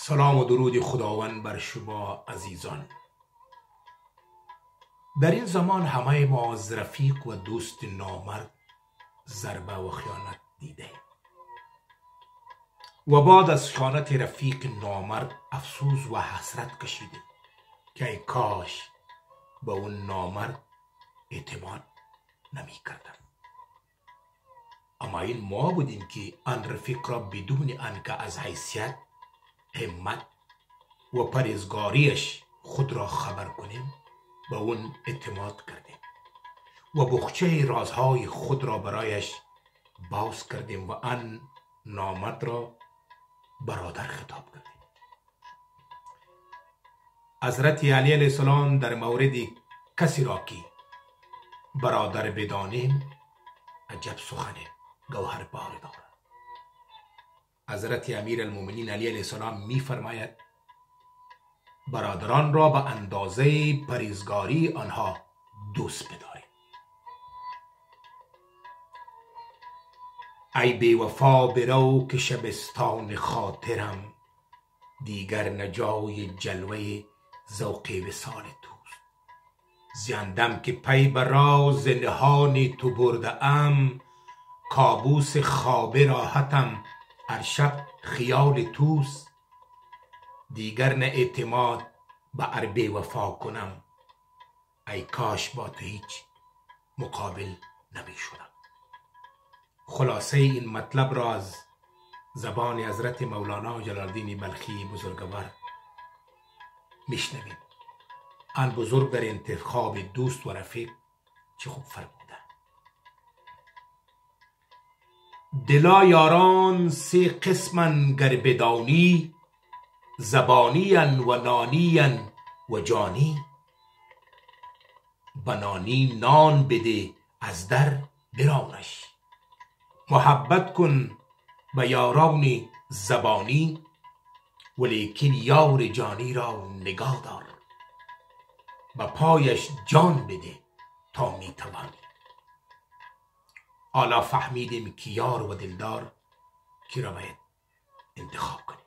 سلام و درود خداوند بر شما عزیزان. در این زمان همه ما از رفیق و دوست نامرد ضربه و خیانت دیده و بعد از خیانت رفیق نامرد افسوس و حسرت کشیدیم که ای کاش به اون نامرد اعتماد نمی کردم. اما این ما بودیم که آن رفیق را بدون آنکه از حیثیت، همت و پرهیزگاریش خود را خبر کنیم به اون اعتماد کردیم و بخچه رازهای خود را برایش باز کردیم و آن نامرد را برادر خطاب کردیم. حضرت علی علیه السلام در مورد کسی را که برادر بدانیم عجب سخن گوهر بار دارد. حضرت امیر المؤمنین علی علیه السلام می فرماید برادران را به اندازه پرهیزگاری آنها دوست بدارید. ای بی وفا برو که شبستان خاطرم، دیگر نجای جلوه ذوق وصال توست. زیندم که پی به راز نهان تو برده ام، کابوس خواب راحتم هر شب خیال توست. دیگر نه اعتماد به عربه وفا کنم، ای کاش با تو هیچ مقابل نمی شدم. خلاصه این مطلب را از زبان حضرت مولانا جلال الدین بلخی بزرگوار میشنویم. آن بزرگ در انتخاب دوست و رفیق چه خوب فرموده: دلا یاران سه قسمن گر بدانی، زبانیان و نانیان و جانی. بنانی نان بده از در برانش، محبت کن به یاران زبانی، ولیکن یار جانی را نگاه دار، به پایش جان بده تا می توانی. حالا فهمیدیم که یار و دلدار کی را باید انتخاب کنیم.